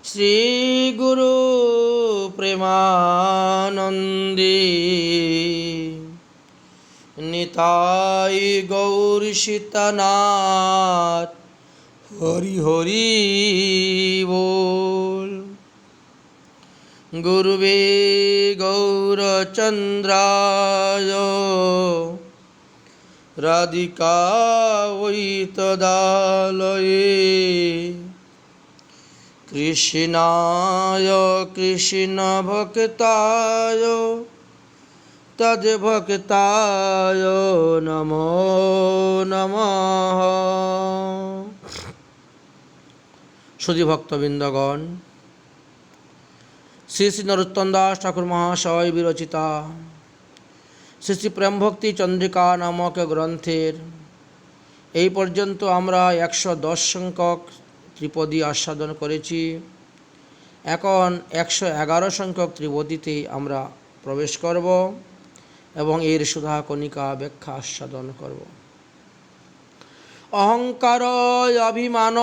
শ্রী গুরু প্রেমানন্দে নিতাই গৌর সীতানাথ হরি হরি বল। গুরুবে গৌরচন্দ্রায় রাধিকাयै তদালয়ে কৃষ্ণায় কৃষ্ণ ভক্তায় তদ্ভক্তায় নমো নমঃ। সুধী ভক্তবৃন্দগণ, শ্রী শ্রী নরোত্তম দাস ঠাকুর মহাশয় বিরচিতা শ্রী শ্রী প্রেম ভক্তি চন্দ্রিকা নামক গ্রন্থের এই পর্যন্ত আমরা 110 সংখ্যক ত্রিপদী আস্বাদন করেছি। এখন 111 সংখ্যক ত্রিপদীতে আমরা প্রবেশ করব এবং এর সুধা কণিকা ব্যাখ্যা আস্বাদন করব। অহংকার অভিমান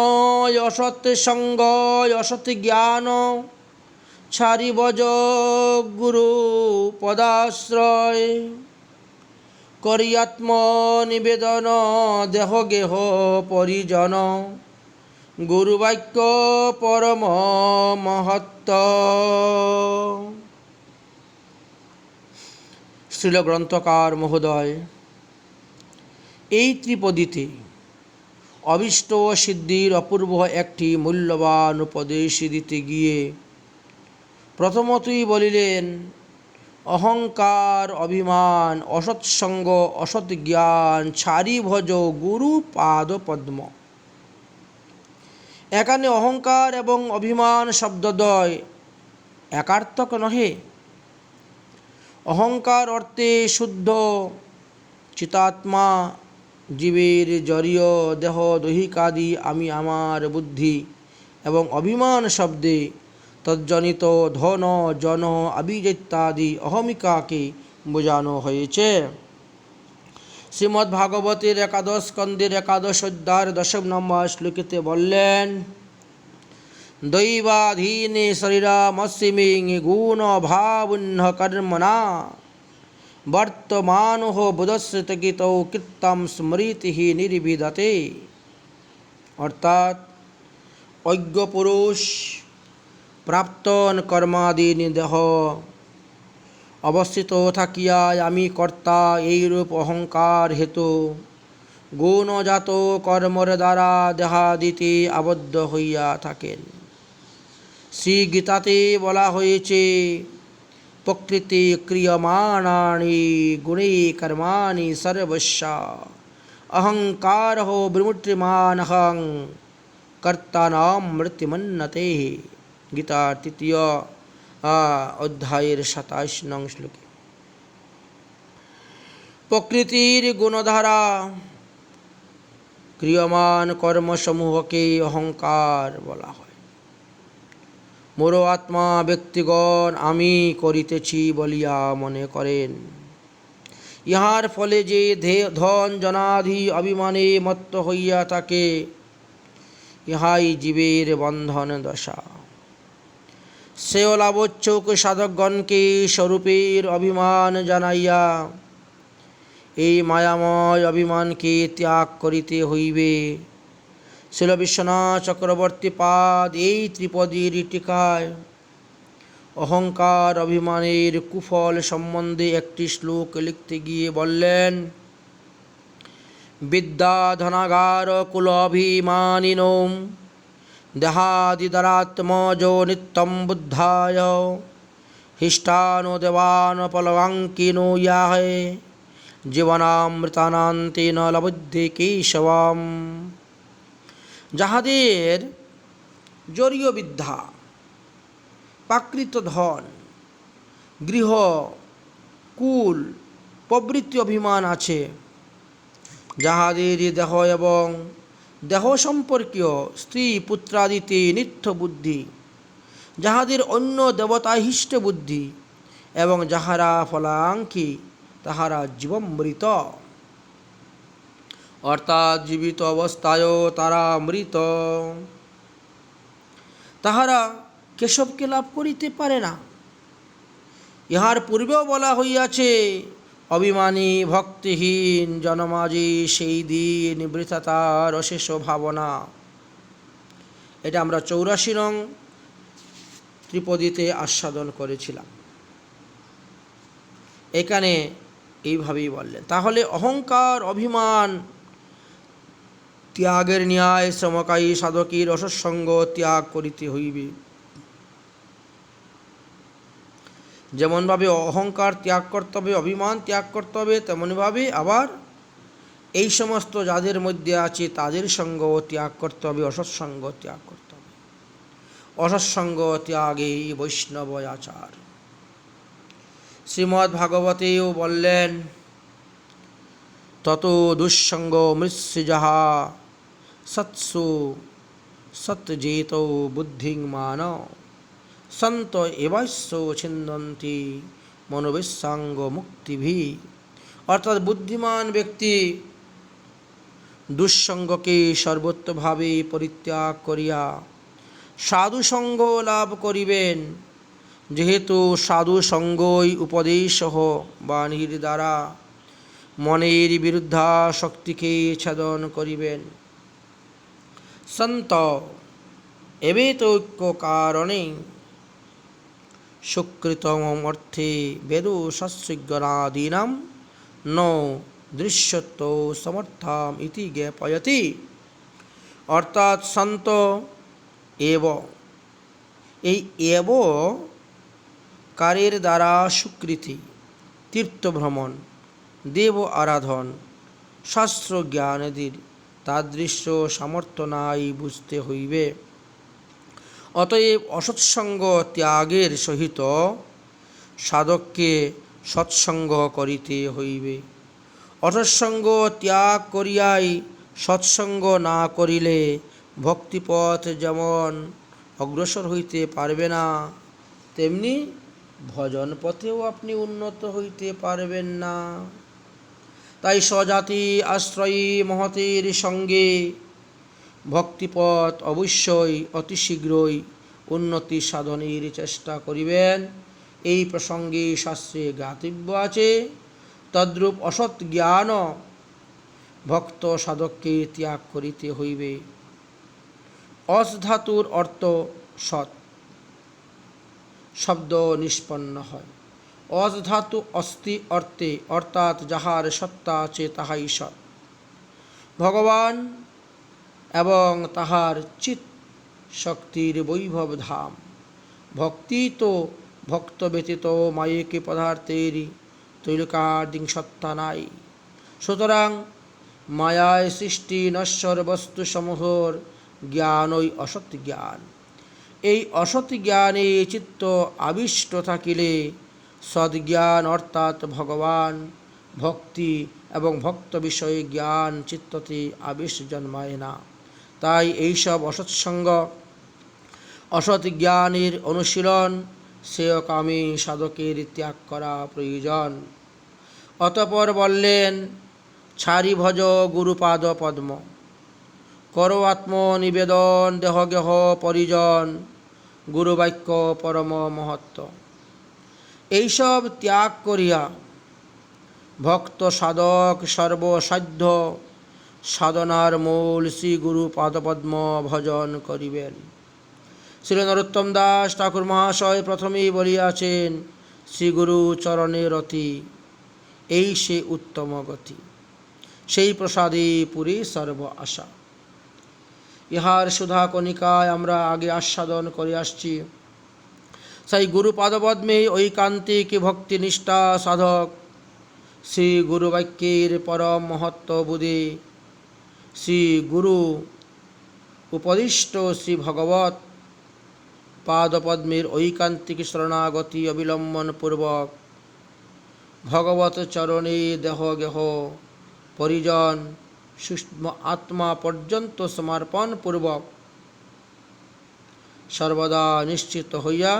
অসৎ সঙ্গ অসৎ জ্ঞান ছাড়ি বজ গুরু পদাশ্রয় করি আত্ম নিবেদন দেহ গেহ পরিজন গুরুবাক্য পরম মহত্ব। শ্রীল গ্রন্থকার মহোদয় এই ত্রিপদীতে অভীষ্ট সিদ্ধির অপূর্ব একটি মূল্যবান উপদেশ দিতে গিয়ে প্রথমতই বলিলেন, অহংকার অভিমান অসৎসঙ্গ অসৎ জ্ঞান ছাড়ি ভজ গুরু পাদ পদ্ম। এখানে অহংকার এবং অভিমান শব্দদ্বয় একার্থক নহে। অহংকার অর্থে শুদ্ধ চিতাত্মা, জীবের জড়ীয় দেহ দৈহিকাদি আমি আমার বুদ্ধি, এবং অভিমান শব্দে তজ্জনিত ধন জন আবিজেত্যাদি অহমিকাকে বোঝানো হয়েছে। শ্রীমদ্ ভাগবতের 11 স্কন্দের 11 অধ্যায়ের 10 নম্বর শ্লোকেতে বললেন, দৈবাধীনে শরীরামস্মিং গুণ ভাবুন্হ কর্মণা বর্তমানহ বুধস্মৃতগীত কীর্তম স্মৃতি নির্বিদতে। অর্থাৎ অজ্ঞ পুরুষ প্রাপ্তন কর্মাদীন দেহ অবস্থিত থাকিয়া আমি কর্তা এইরূপ অহংকার হেতু গুণজাত কর্মর দ্বারা দেহাদিতে আবদ্ধ হইয়া থাকেন। শ্রী গীতাতে বলা হয়েছে, প্রকৃতি ক্রিয়মাণানি গুণে কর্মাণি সর্বস্য অহংকার বিমূর্তিমানহং কর্তানাম মৃত্যুমন্নতে। গীতার 3য় অধ্যায়ের 27 নং শ্লোকে প্রকৃতির গুণধারা ক্রিয়মান কর্মসমূহকে অহংকার বলা হয়। মোর আত্মা ব্যক্তিগণ আমি করিতেছি বলিয়া মনে করেন। ইহার ফলে যে ধন জনাধি অভিমানে মত্ত হইয়া থাকে, ইহাই জীবের বন্ধন দশা। সেও লাভোচ্ছুক সাধকগণকে স্বরূপের অভিমান জানাইয়া এই মায়াময় অভিমানকে ত্যাগ করিতে হইবে। শ্রীল বিশ্বনাথ চক্রবর্তী পাদ এই ত্রিপদীর টিকায় অহংকার অভিমানের কুফল সম্বন্ধে একটি শ্লোক লিখতে গিয়ে বললেন, বিদ্যা ধনাগার কুলাভিমানিনো দেহাদিদরাত্মজো নিত্যম বুদ্ধায় হিষ্টানো দেবান পলবাঙ্কিনো ইয়াহে জীবনামৃতানান্তেন লবুদ্ধি কেশবম। যাহাদের জড়ীয় বিদ্যা, প্রাকৃত ধন, গৃহ, কুল প্রভৃতি অভিমান আছে, যাহাদের দেহ এবং দেহ সম্পর্কীয় স্ত্রী পুত্রাদিতে নিত্য বুদ্ধি, যাহাদের অন্য দেবতাহিষ্ট বুদ্ধি, এবং যাহারা ফলাঙ্কি তাহারা জীবমৃত। অর্থাৎ জীবিত অবস্থায়ও তারা মৃত। তাহারা কেশবকে লাভ করিতে পারে না। ইহার পূর্বেও বলা হইয়াছে, অভিমানী ভক্তিহীন জনমাঝি সেই দিন বৃথা তার অশেষ ভাবনা। এটা আমরা 84 নং ত্রিপদীতে আস্বাদন করেছিলাম। এখানে এইভাবেই বললেন, তাহলে অহংকার অভিমান ত্যাগের ন্যায় শ্রমকায়ী সাধকের অসৎসঙ্গ ত্যাগ করিতে হইবে। যেমনভাবে অহংকার ত্যাগ করতে হবে, অভিমান ত্যাগ করতে হবে, তেমনভাবে আবার এই সমস্ত যাদের মধ্যে আছে তাদের সঙ্গ ত্যাগ করতে হবে, অসৎসঙ্গ ত্যাগ করতে হবে। অসৎসঙ্গ ত্যাগেই বৈষ্ণব আচার। শ্রীমদ্ ভাগবতেও বললেন, তত দুঃসঙ্গ মৃৎসু যাহা সৎসু সৎজেত বুদ্ধিং মান সন্ত এবাস্য ছিন্দন্তি মনোবিসাঙ্গ মুক্তিভি। অর্থাৎ বুদ্ধিমান ব্যক্তি দুঃসঙ্গকে সর্বত্রভাবে পরিত্যাগ করিয়া সাধুসঙ্গ লাভ করিবেন। যেহেতু সাধুসঙ্গই উপদেশহ বাণীর দ্বারা মনের বিরুদ্ধা শক্তিকে ছেদন করিবেন। সন্ত এবেতৈক্য কারণে সুকৃতম অর্থে বেদু সস্যজ্ঞানাদীনাম ন দৃশ্যত্ব সমর্থাম ইতি জ্ঞাপয়তি। অর্থাৎ সন্ত এব, এই এব কারের দ্বারা সুকৃতি, তীর্থভ্রমণ, দেব আরাধন, শাস্ত্র জ্ঞানাদির তাদৃশ্য সামর্থ্য নাই বুঝতে হইবে। অতএব অসৎসঙ্গ ত্যাগের সহিত সাধককে সৎসঙ্গ করিতে হইবে। অসৎসঙ্গ ত্যাগ করিয়াই সৎসঙ্গ না করিলে ভক্তিপথ যেমন অগ্রসর হইতে পারবে না, তেমনি ভজন পথেও আপনি উন্নত হইতে পারবেন না। তাই স্বজাতি আশ্রয়ী মহতের সঙ্গে ভক্তিপথ অবশ্যই অতি শীঘ্রই উন্নতি সাধনের চেষ্টা করিবেন। এই প্রসঙ্গে শাস্ত্রে জ্ঞাতব্য আছে, তদ্রূপ অসৎ জ্ঞান ভক্ত সাধককে ত্যাগ করিতে হইবে। অস ধাতুর অর্থ সৎ শব্দ নিষ্পন্ন হয়। অস ধাতু অস্তি অর্থে, অর্থাৎ যাহার সত্তা আছে তাহাই সৎ। ভগবান এবং তাহার চিৎ শক্তির বৈভব ধাম। ভক্তি তো ভক্ত ব্যতীত মায়িক পদার্থেরই তৈলকাদিং সত্তা নাই। সুতরাং মায়ায় সৃষ্টি নশ্বর বস্তু সমূহর জ্ঞানই অসৎ জ্ঞান। এই অসৎ জ্ঞানে চিত্ত আবিষ্ট থাকিলে সদ্জ্ঞান অর্থাৎ ভগবান, ভক্তি এবং ভক্ত বিষয়ে জ্ঞান চিত্ততে আবেশ জন্মায় না। তাই এইসব অসৎসঙ্গ, অসৎ জ্ঞানের অনুশীলন শ্রেয়কামী সাধকের ত্যাগ করা প্রয়োজন। অতঃপর বললেন, ছাড়ি ভজ গুরুপাদ পদ্ম, কর আত্মনিবেদন দেহগেহ পরিজন, গুরুবাক্য পরম মহত্ব। এইসব ত্যাগ করিয়া ভক্ত সাধক সর্বসাধ্য সাধনার মূল শ্রী গুরু পাদপদ্ম ভজন করিবেন। শ্রী নরোত্তম দাস ঠাকুর মহাশয় প্রথমেই বলিয়াছেন, শ্রীগুরু চরণে রতি, এই সে উত্তম গতি, সেই প্রসাদে পুরী সর্ব আশা। ইহার সুধা কণিকায় আমরা আগে আস্বাদন করে আসছি। সেই গুরু পাদপদ্মে ঐকান্তিক ভক্তিনিষ্ঠা সাধক শ্রী গুরুবাক্যের পরম মহত্ব বুঝে শ্রী গুরু উপদিষ্ট শ্রী ভগবত পাদপদ্মের ঐকান্তিক শরণাগতি অবিলম্বনপূর্বক ভগবত চরণে দেহ গেহ পরিজন সূক্ষ্ম আত্মা পর্যন্ত সমর্পণ পূর্বক সর্বদা নিশ্চিত হইয়া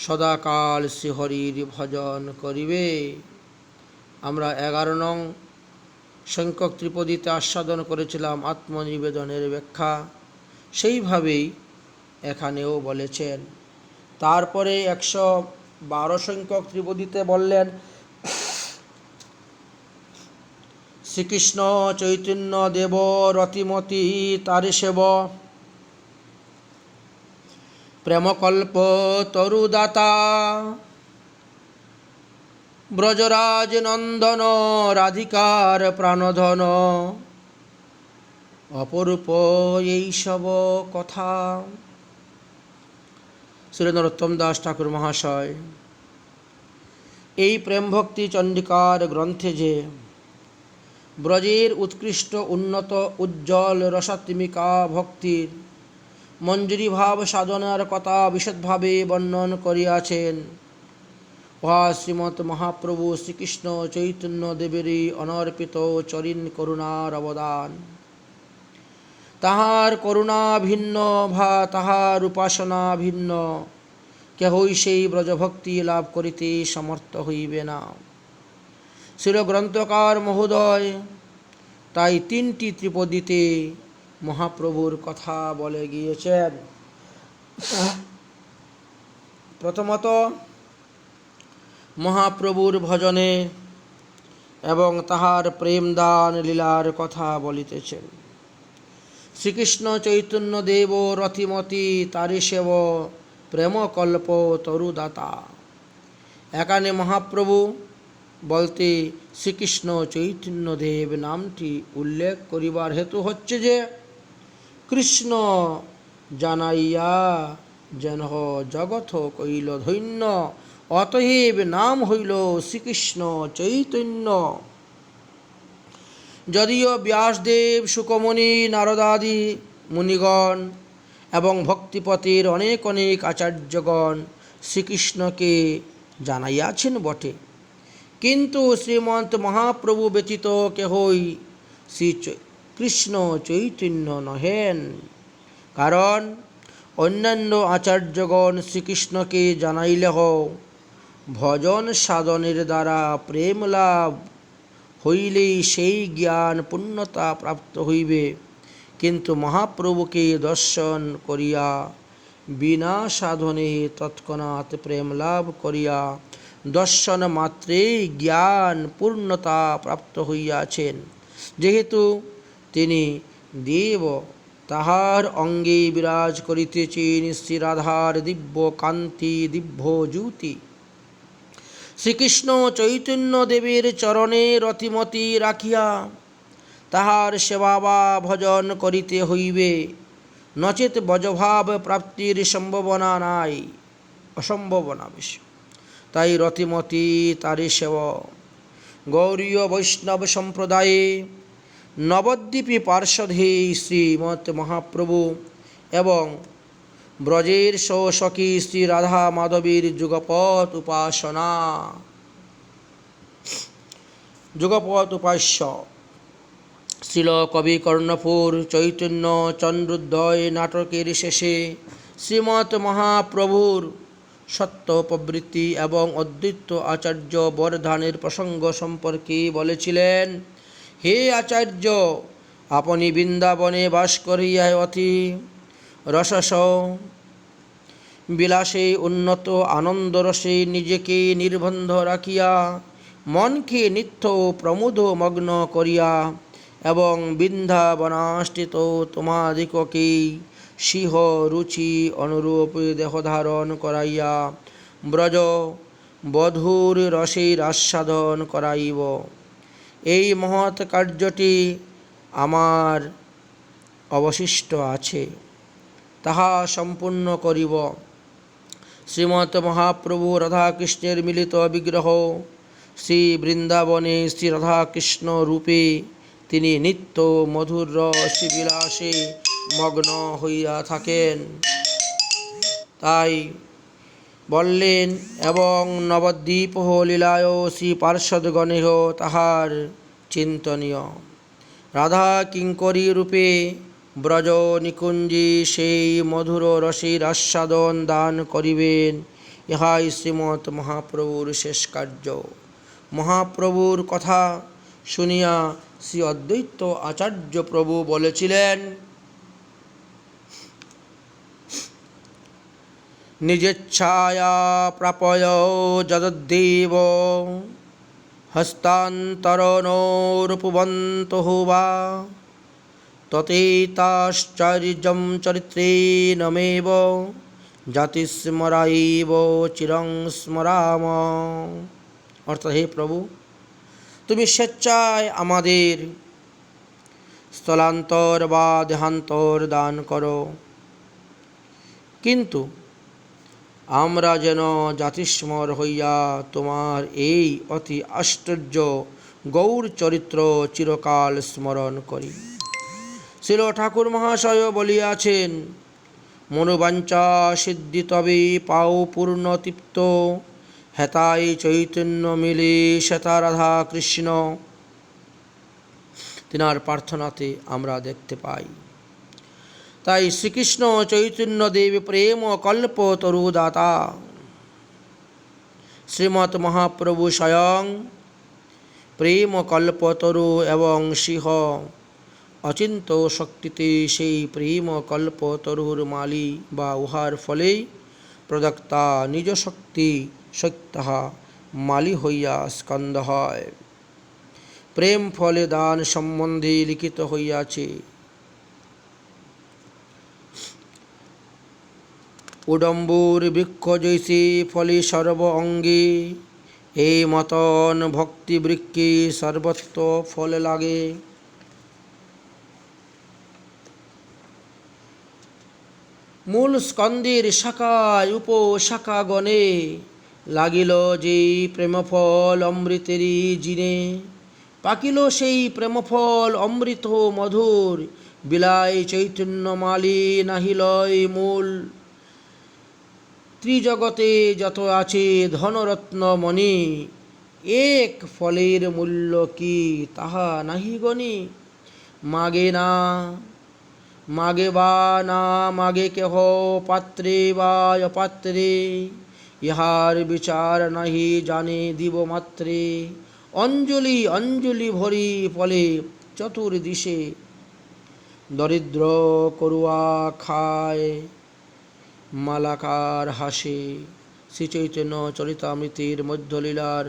সদাকাল শ্রীহরির ভজন করিবে। আমরা 11 নং সংখ্যক ত্রিপদীতে আস্বাদন করেছিলাম আত্মনিবেদনের ব্যাখ্যা। সেইভাবেই এখানেও বলেছেন। তারপরে 112 সংখ্যক ত্রিপদীতে বললেন, শ্রীকৃষ্ণ চৈতন্য দেব রতিমতি তারি সেব, প্রেমকল্প তরুদাতা, ব্রজরাজ নন্দন রাধিকার প্রাণধন, অপরূপ এইসব কথা। শ্রী নরোত্তম দাস ঠাকুর মহাশয় এই প্রেম ভক্তি চণ্ডিকার গ্রন্থে যে ব্রজের উৎকৃষ্ট উন্নত উজ্জ্বল রসাত্মিকা ভক্তির মঞ্জুরি ভাব সাধনার কথা বিশদভাবে বর্ণন করিয়াছেন, উহা শ্রীমৎ মহাপ্রভু শ্রীকৃষ্ণ চৈতন্য দেবেরই অনর্পিত চরিণ করুণার অবদান। তাহার করুণা ভিন্ন বা তাহার উপাসনা ভিন্ন কেহই সেই ব্রজভক্তি লাভ করিতে সমর্থ হইবে না। শিরগ্রন্থকার মহোদয় তাই 3টি ত্রিপদীতে মহাপ্রভুর কথা বলে গিয়েছেন। প্রথমত মহাপ্রভুর ভজনে এবং তাহার প্রেমদান লীলার কথা বলিতেছেন। শ্রীকৃষ্ণ চৈতন্য দেব রতিমতি তারি সেব, প্রেমকল্প তরুদাতা। এখানে মহাপ্রভু বলতে শ্রীকৃষ্ণ চৈতন্য দেব নামটি উল্লেখ করিবার হেতু হচ্ছে যে কৃষ্ণ জানাইয়া যেন জগৎ কইল ধন্য, অতএব নাম হইল শ্রীকৃষ্ণ চৈতন্য। যদিও ব্যাসদেব, শুকমুনি, নারদাদি মুনিগণ এবং ভক্তিপতির অনেক অনেক আচার্যগণ শ্রীকৃষ্ণকে জানাইয়াছেন বটে, কিন্তু শ্রীমন্ত মহাপ্রভু ব্যতীত কেহই শ্রী কৃষ্ণ চৈতন্য নহেন। কারণ অন্যান্য আচার্যগণ শ্রীকৃষ্ণকে জানাইলেহ ভজন সাধনের দ্বারা প্রেম লাভ হইলেই সেই জ্ঞান পূর্ণতা প্রাপ্ত হইবে, কিন্তু মহাপ্রভুকে দর্শন করিয়া বিনা সাধনে তৎক্ষণাৎ প্রেম লাভ করিয়া দর্শন মাত্রেই জ্ঞান পূর্ণতা প্রাপ্ত হইয়াছেন। যেহেতু তিনি দেব, তাহার অঙ্গে বিরাজ করিতেছেন শ্রী রাধার দিব্য কান্তি, দিব্য জ্যোতি। শ্রীকৃষ্ণ চৈতন্য দেবের চরণে রতিমতি রাখিয়া তাহার সেবা বা ভজন করিতে হইবে, নচেত বজভাব প্রাপ্তির সম্ভাবনা নাই, অসম্ভাবনা বেশি। তাই রতিমতি তারি সেব। গৌরীয় বৈষ্ণব সম্প্রদায়ে নবদ্বীপে পার্শ্বধে শ্রীমৎ মহাপ্রভু এবং ব্রজের সখী শ্রী রাধা মাধবীর যুগপৎ উপাসনা, যুগপৎ উপাস্য। শ্রীল কবি কর্ণপুর চৈতন্য চন্দ্রোদয় নাটকের শেষে শ্রীমৎ মহাপ্রভুর সত্য প্রবৃত্তি এবং অদ্বৈত আচার্য বরদানের প্রসঙ্গ সম্পর্কে বলেছিলেন, হে আচার্য, আপনি বৃন্দাবনে বাস করিয়া অতি রসস বিলাসে উন্নত আনন্দরসে নিজেকে নির্বন্ধ রাখিয়া মনকে নিত্য প্রমোদ মগ্ন করিয়া এবং বৃন্দাবনাশ্রিত তোমাদিগকে সিংহ রুচি অনুরূপ দেহধারণ করাইয়া ব্রজ বধূর রসের আস্বাদন করাইব। এই মহৎ কার্যটি আমার অবশিষ্ট আছে, তাহা সম্পূর্ণ করিব। শ্রীমৎ মহাপ্রভু রাধাকৃষ্ণের মিলিত বিগ্রহ শ্রী বৃন্দাবনে শ্রী রাধাকৃষ্ণ রূপে তিনি নিত্য মধুর রস বিলাসে মগ্ন হইয়া থাকেন। তাই বললেন, এবং নবদ্বীপ লীলায় শ্রী পার্ষদগণেহ তাহার চিন্তনীয়। রাধা কিঙ্করী রূপে ব্রজ নিকুঞ্জে সেই মধুর রসের আস্বাদন দান করিবেন, ইহাই শ্রীমৎ মহাপ্রভুর শেষ কার্য। মহাপ্রভুর কথা শুনিয়া শ্রী অদ্বৈত আচার্য প্রভু বলেছিলেন, নিজেচ্ছায়া প্রাপয় যদ্দেব হস্তান্তরণোরূপবন্তঃ বা ততেতাশ্চর্যং চরিত্রেণমেব জাতিস্মরাইব চিরং স্মরাম। অর্থাৎ হে প্রভু, তুমি স্বেচ্ছায় আমাদের স্থলান্তর বা দেহান্তর দান করো, কিন্তু আমরা যেন জাতিস্মর হইয়া তোমার এই অতি আশ্চর্য গৌর চরিত্র চিরকাল স্মরণ করি। শিল ঠাকুর মহাশয় বলিয়াছেন, মনোবাঞ্ছা সিদ্ধি তবে পাও পূর্ণ তৃপ্ত, হেতাই চৈতন্য মিলে শ্বেতা রাধা কৃষ্ণ। তিনার প্রার্থনাতে আমরা দেখতে পাই। তাই শ্রীকৃষ্ণ চৈতন্য দেব প্রেম কল্প তরুদাতা, শ্রীমৎ মহাপ্রভু স্বয়ং প্রেম কল্পতরু এবং সিংহ অচিন্ত শক্তিতে সেই প্রেম কল্পতরুর মালি বা উহার ফলেই প্রদত্তা নিজ শক্তি সত্যঃ মালি হইয়া স্কন্দ হয়। প্রেম ফলে দান সম্বন্ধে লিখিত হইয়াছে, উডম্বুর বৃক্ষ জৈসে ফলে সর্ব অঙ্গে, এই মতন ভক্তি বৃক্ষে সর্বত্র ফল লাগে। মূল স্কন্দের শাখায় উপশাখা গণে লাগিল যেই প্রেমফল অমৃতেরই জিনে, পাকিল সেই প্রেমফল অমৃত মধুর, বিলায় চৈতন্য মালি নাহিলয় মূল। ত্রিজগতে যত আছে ধনরত্ন মণি, এক ফলের মূল্য কি তাহা নাহি গণি। মাগে না মাগে বা না মাগে কেহ পাত্রে বা অপাত্রে, ইহার বিচার নাহি জানে দিব মাত্রে। অঞ্জলি অঞ্জলি ভরি ফলে চতুর্দিশে, দরিদ্র করুয়া খায় মালাকার হাসে। শ্রীচৈতন্য চরিতামৃতের মধ্যলীলার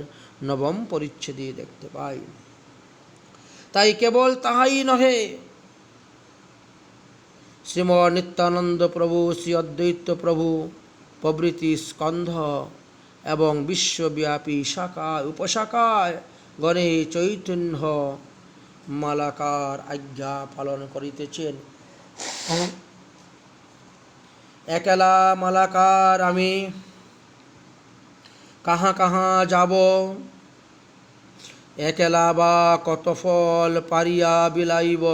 নবম পরিচ্ছেদে দেখতে পাই। তাই কেবল তাহাই নহে, শ্রীম নিত্যানন্দ প্রভু, শ্রী অদ্বৈত প্রভু প্রভৃতি স্কন্ধ এবং বিশ্বব্যাপী শাখা উপশাখায় গণে চৈতন্য মালাকার আজ্ঞা পালন করিতেছেন। একলা মালাকার আমি কাহা কাহা যাব, একলা বা কত ফল পারিয়া বিলাইব।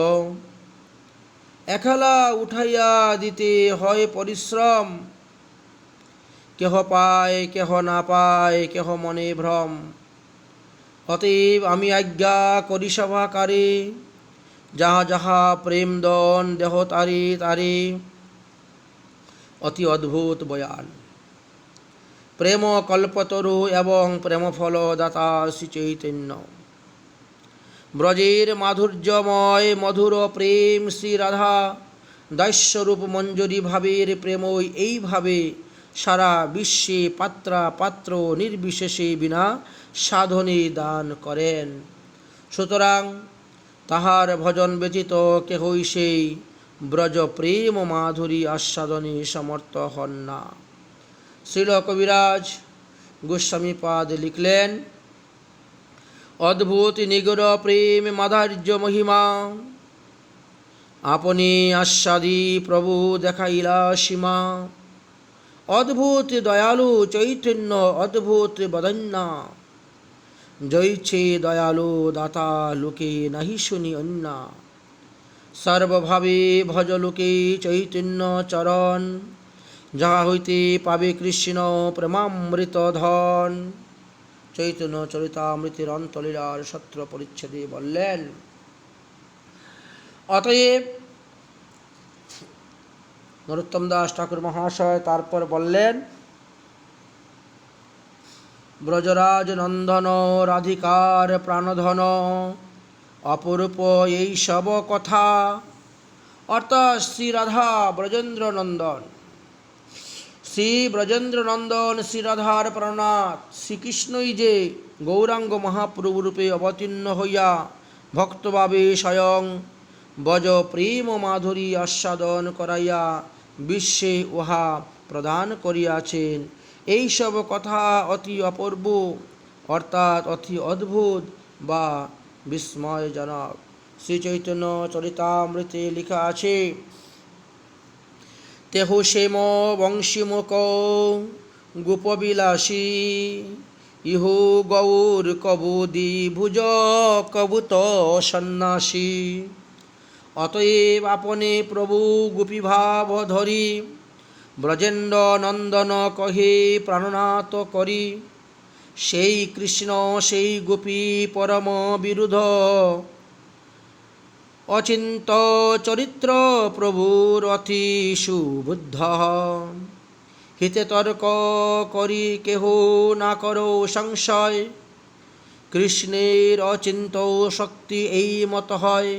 একলা উঠাইয়া দিতে হয় পরিশ্রম, কেহ পায় কেহ না পায় কেহ মনে ভ্রম। অতএব আমি আজ্ঞা করি সভাকারে, যাহা যাহা প্রেম দন দেহ তারে তারে। অতি অদ্ভুত বয়ান। প্রেম কল্পতরু এবং প্রেমফল দাতা শ্রী চৈতন্য, ব্রজের মাধুর্যময় মধুর প্রেম শ্রী রাধা দাস্যরূপ মঞ্জরি ভাবের প্রেমই এইভাবে সারা বিশ্বে পাত্রা পাত্র নির্বিশেষে বিনা সাধনে দান করেন। সুতরাং তাহার ভজন ব্যতীত কেহই সেই ব্রজ প্রেম মাধুরী আস্বাদনে সমর্থ হন না। শ্রীল কবিরাজ গোস্বামীপাদ লিখলেন, অদ্ভুত নিগড় প্রেম মাধুর্য মহিমা, আপনি আস্বাদি প্রভু দেখাইলা সীমা। অদ্ভুত দয়ালু চৈতন্য অদ্ভুত বদন্যা, জয়ছে দয়ালু দাতা লোকে নাহি শুনি অন্যা। সর্বভাবে ভজ লোকে চৈতন্য চরণ, যাহা হইতে পাবে কৃষ্ণ প্রেমামৃত ধন। চৈতন্য চরিতামৃতের অন্তলীলার 17 পরিচ্ছেদে বললেন, অতএব নরোত্তম দাস ঠাকুর মহাশয় তারপর বললেন, ব্রজরাজ নন্দন রাধিকার প্রাণধন, অপরূপ এই সব কথা। অর্থাৎ শ্রী রাধা ব্রজেন্দ্র নন্দন, শ্রী ব্রজেন্দ্র নন্দন শ্রী রাধার প্রাণনাথ শ্রীকৃষ্ণই যে গৌরাঙ্গ মহাপ্রভুরূপে অবতীর্ণ হইয়া ভক্তভাবে স্বয়ং বজ প্রেম মাধুরী আস্বাদন করাইয়া বিশ্বে উহা প্রদান করিয়াছেন। এইসব কথা অতি অপূর্ব অর্থাৎ অতি অদ্ভুত বা বিস্ময়জনক। শ্রী চৈতন্য চরিতামৃতে লেখা আছে, তেহ শ্যাম বংশীমুখ গোপবিলাসী ইহু গৌর কবুদি ভুজ কবুত সন্ন্যাসী। অতএব আপনে প্রভু গোপী ভাব ধরি ব্রজেন্দ্র নন্দন কহে প্রাণনাথ করি। সেই কৃষ্ণ সেই গোপী পরম বিরুদ্ধ অচিন্ত চরিত্র প্রভুর অতি সুবুদ্ধ। হিতে তর্ক করি কেহ না করো সংশয়, কৃষ্ণের অচিন্ত শক্তি এই মত হয়।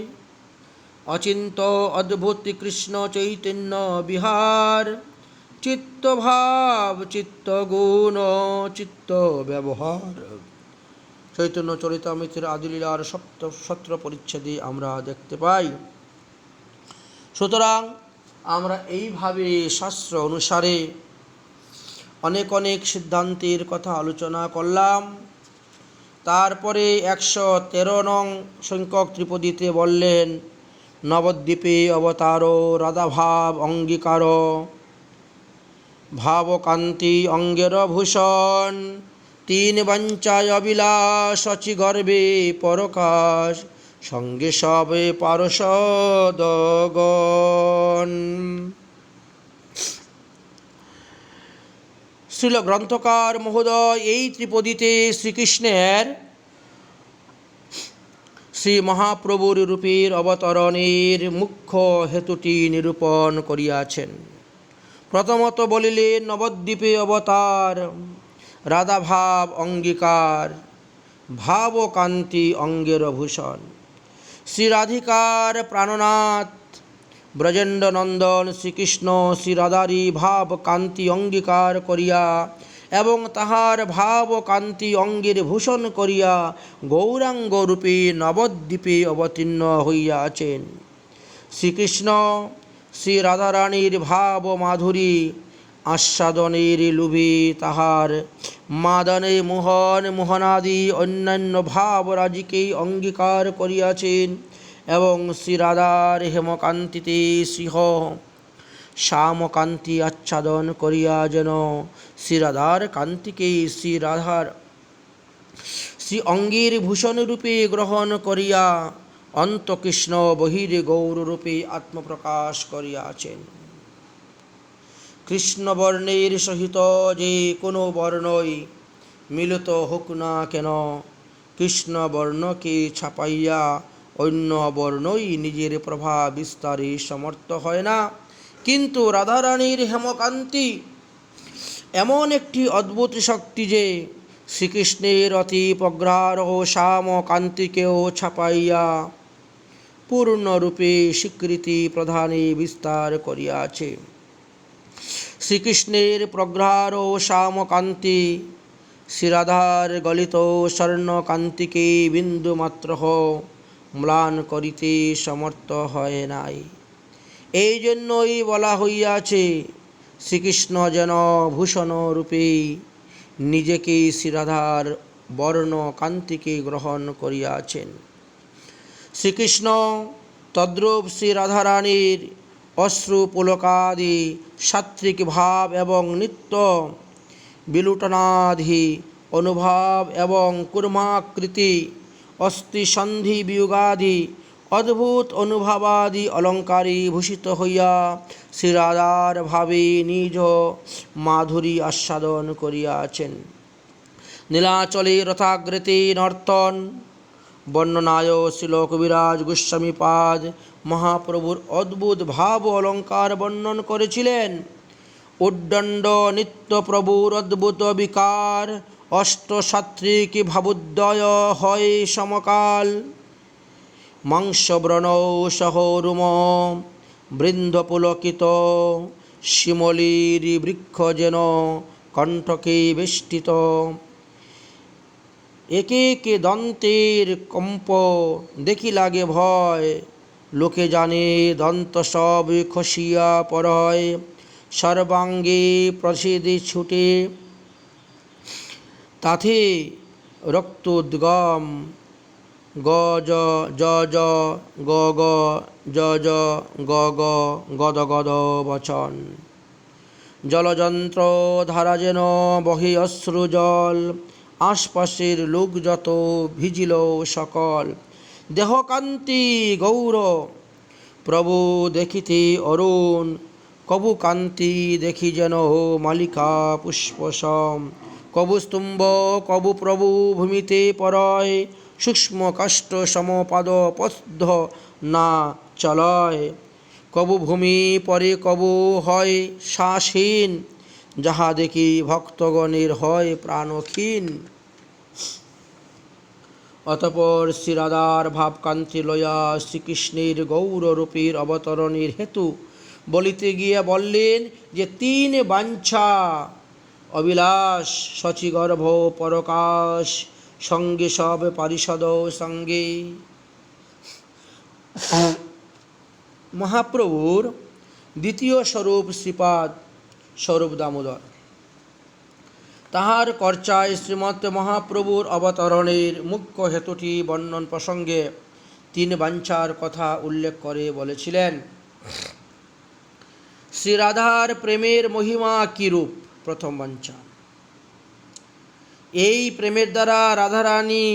অচিন্ত অদ্ভুত কৃষ্ণ চৈতন্য বিহার, চিত্তভাব চিত্ত গুণ চিত্ত ব্যবহার। চৈতন্য চরিতামৃতের আদিলীলার সত্র পরিচ্ছেদে আমরা দেখতে পাই। সুতরাং আমরা এইভাবে শাস্ত্র অনুসারে অনেক অনেক সিদ্ধান্তের কথা আলোচনা করলাম। তারপরে 113 নং সংখ্যক ত্রিপদীতে বললেন, নবদ্বীপে অবতার রাধাভাব অঙ্গীকার, ভাবকান্তি অঙ্গের ভূষণ, তিন বাঞ্চায় অবিলাস অচি গর্বে পরকাশ, সঙ্গে সবে পার্ষদগণ। শ্রীল গ্রন্থকার মহোদয় এই ত্রিপদীতে শ্রীকৃষ্ণের শ্রী মহাপ্রভুর রূপের অবতরণের মুখ্য হেতুটি নিরূপণ করিয়াছেন। প্রথমত বলিলেন নবদ্বীপে অবতার, রাধাভাব অঙ্গীকার, ভাবকান্তি অঙ্গের ভূষণ। শ্রী রাধিকার প্রাণনাথ ব্রজেন্দ্র নন্দন শ্রীকৃষ্ণ শ্রী রাধারই ভাব কান্তি অঙ্গীকার করিয়া এবং তাহার ভাব কান্তি অঙ্গের ভূষণ করিয়া গৌরাঙ্গ রূপে নবদ্বীপে অবতীর্ণ হইয়াছেন। শ্রীকৃষ্ণ শ্রী রাধারানীর ভাব মাধুরী আস্বাদনের লোভে তাহার মাদনে মোহন মোহনাদি অন্যান্য ভাবরাজিকে অঙ্গীকার করিয়াছেন এবং শ্রী রাধার হেমকান্তিতে শ্রীহ শ্যামকান্তি আচ্ছাদন করিয়া যেন শ্রী রাধার কান্তিকে শ্রী রাধার শ্রী অঙ্গের ভূষণ রূপে গ্রহণ করিয়া অন্তকৃষ্ণ বহির গৌর রূপে আত্মপ্রকাশ করিয়াছেন। কৃষ্ণবর্ণের সহিত যে কোনো বর্ণই মিলিত হোক না কেন, কৃষ্ণবর্ণকে ছাপাইয়া অন্য বর্ণই নিজের প্রভাব বিস্তারে সমর্থ হয় না। কিন্তু রাধারানীর হেমকান্তি এমন একটি অদ্ভুত শক্তি যে শ্রীকৃষ্ণের অতি প্রগ্রার ও শ্যামকান্তিকেও ছাপাইয়া পূর্ণরূপে স্বীকৃতি প্রদানে বিস্তার করিয়াছে। শ্রীকৃষ্ণের প্রগ্রার ও শ্যামকান্তি শ্রীরাধার গলিত স্বর্ণকান্তিকে বিন্দুমাত্র ম্লান করিতে সমর্থ হয় নাই। এই জন্যই বলা হইয়াছে, শ্রীকৃষ্ণ যেন ভূষণ রূপে নিজেকে শ্রীরাধার বর্ণ কান্তিকে গ্রহণ করিয়াছেন। শ্রীকৃষ্ণ তদ্রূপ শ্রী রাধারানীর অশ্রু পুলকাদি সাত্ত্বিক ভাব এবং নিত্য বিলুটনাধি অনুভব এবং কুর্মাকৃতি অস্থি সন্ধি বিয়োগাদি অদ্ভুত অনুভবাদি অলঙ্কারে ভূষিত হইয়া শ্রীরাধার ভাবে নিজ মাধুরী আস্বাদন করিয়াছেন। নীলাচলে রথাগ্রেতে নর্তন বর্ণনায় শ্রীল কবিরাজ গোস্বামীপাদ মহাপ্রভুর অদ্ভুত ভাব অলঙ্কার বর্ণন করেছিলেন। উদ্দণ্ড নিত্য প্রভুর অদ্ভুত বিকার অষ্টসাত্ত্বিক ভাবোদয় হয় সমকাল। মাংসব্রণ সহ রুম বৃন্দ পুলকিত শিমলির বৃক্ষ যেন কণ্ঠকে বেষ্টিত। একে একে দন্তের কম্প দেখি লাগে ভয়, লোকে জানে দন্ত সব খসিয়া পড়য়। সর্বাঙ্গে প্রসিদে ছুটে তাথে রক্তোদ্গম। গ জ জ জ গ গ জ জ গ গ গদ গদ বচন। জলযন্ত্র ধারা যেন বহে অশ্রু জল, আশপাশের লোক যত ভিজিল সকল। দেহকান্তি গৌর প্রভু দেখিতে অরুণ, কবু কান্তি দেখি যেন মালিকা পুষ্পসম। কবু স্তম্ভ কবু প্রভু ভূমিতে পরয়, সূক্ষ্ম কাষ্ঠ সমপাদ পদ্ম না চলয়। কবু ভূমি পরে কবু হয় শ্বাসহীন, যাহা দেখি ভক্তগণের হয় প্রাণক্ষীণ। অতঃপর শ্রী রাধার ভাবকান্তি লয়া শ্রীকৃষ্ণের গৌররূপের অবতরণের হেতু বলিতে গিয়া বললেন যে 3 বাঞ্ছা অবিলাস, শচীগর্ভ পরকাশ, সঙ্গে সব পারিষদ সঙ্গে। মহাপ্রভুর দ্বিতীয় স্বরূপ শ্রীপাদ স্বরূপ দামোদর। তাহার কর্চায় শ্রীমৎ মহাপ্রভুর অবতরণের মুখ্য হেতুটি বর্ণন প্রসঙ্গে 3 বাঞ্ছার কথা উল্লেখ করে বলেছিলেন। শ্রী রাধার প্রেমের মহিমা কিরূপ? প্রথম বাঞ্ছা, এই প্রেমের দ্বারা রাধারানী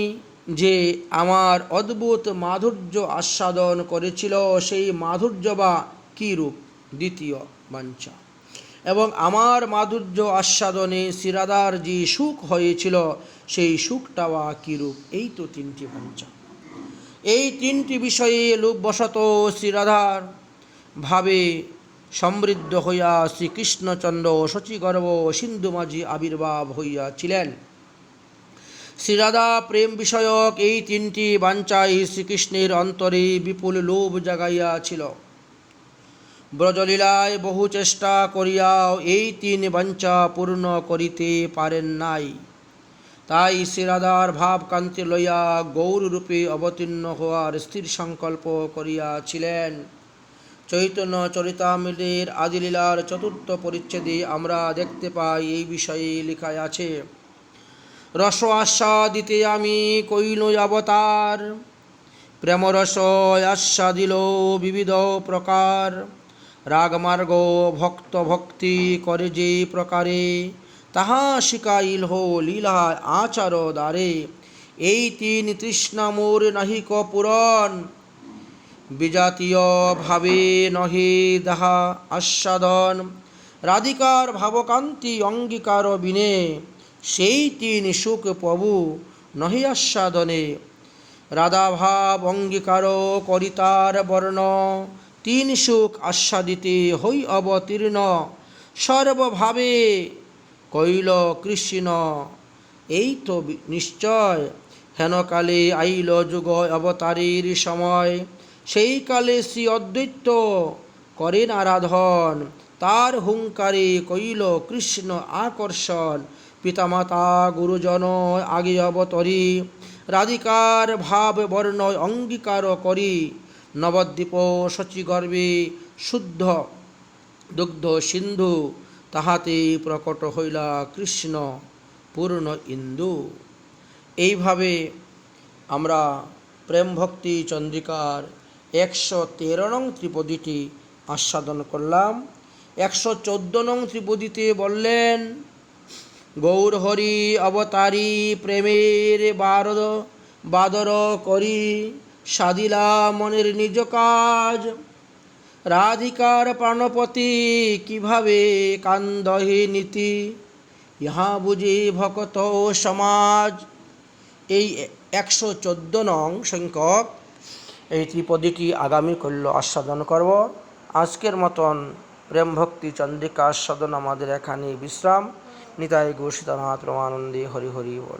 যে আমার অদ্ভুত মাধুর্য আস্বাদন করেছিল, সেই মাধুর্য বা কিরূপ? দ্বিতীয় বাঞ্ছা, এবং আমার মাধুর্য আস্বাদনে শ্রীরাধার যে সুখ হয়েছিল, সেই সুখটা বা কিরূপ? এই তো 3টি বাঞ্ছা। এই 3টি বিষয়ে লোভবশত শ্রীরাধার ভাবে সমৃদ্ধ হইয়া শ্রীকৃষ্ণচন্দ্র শচীগর্ভ সিন্ধু মাঝি আবির্ভাব হইয়াছিলেন। শ্রীরাধা প্রেম বিষয়ক এই 3টি বাঞ্ছাই শ্রীকৃষ্ণের অন্তরে বিপুল লোভ জাগাইয়াছিল। ব্রজলীলায় বহু চেষ্টা করিয়াও এই 3 বাঞ্ছা পূর্ণ করিতে পারেন নাই। তাই শ্রীরাধার ভাবকান্তি লইয়া গৌররূপে অবতীর্ণ হওয়ার স্থির সংকল্প করিয়াছিলেন। চৈতন্য চরিতামৃতের আদিলীলার 4th পরিচ্ছেদে আমরা দেখতে পাই এই বিষয়ে লেখা আছে। রস আস্বাদিতে আমি কইল অবতার, প্রেমরস আস্বাদিল বিবিধ প্রকার। রাগমার্গ ভক্ত ভক্তি করে যে প্রকারে, তাহা শিখাইল লীলা আচার দ্বারে। এই 3 তৃষ্ণা মোর নাহিক পুরন, বিজাতীয় ভাবে নহে দাহা আস্বাদন। রাধিকার ভাবকান্তি অঙ্গীকার বিনে, সেই 3 সুখ প্রভু নহে আস্বাদনে। রাধা ভাব অঙ্গীকার করিতার বর্ণ, 3 সুখ আস্বাদিতে হই অবতীর্ণ। সর্বভাবে কইল কৃষ্ণ, এই তো নিশ্চয়। হেনকালে আইল যুগ অবতারের সময়, সেই কালে শ্রী অদ্বৈত করেন আরাধন। তার হুঙ্কারে কইল কৃষ্ণ আকর্ষণ, পিতামাতা গুরুজন আগে অবতরী। রাধিকার ভাব বর্ণ অঙ্গীকার করি, নবদ্বীপ শচীগর্ভে শুদ্ধ দুগ্ধ সিন্ধু। তাহাতে প্রকট হইলা কৃষ্ণ পূর্ণ ইন্দু। এইভাবে আমরা প্রেম ভক্তি চন্দ্রিকার 113 নং ত্রিপদীটি আস্বাদন করলাম। 114 নং ত্রিপদীতে বললেন, গৌর হরি অবতারী প্রেমের বাদর করি, সাদিলা মনের নিজ কাজ। রাধিকার প্রাণপতি কিভাবে কান্দহে নীতি, ইহা বুঝি ভকত সমাজ। এই 114 নং সংখ্যক এই ত্রিপদীটি আগামী কল্য আস্বাদন করব। আজকের মতন প্রেম ভক্তি চন্দ্রিকা আস্বাদন আমাদের এখানে বিশ্রাম। নিতাই গৌর সীতানাথ প্রমানন্দে হরি হরি বল।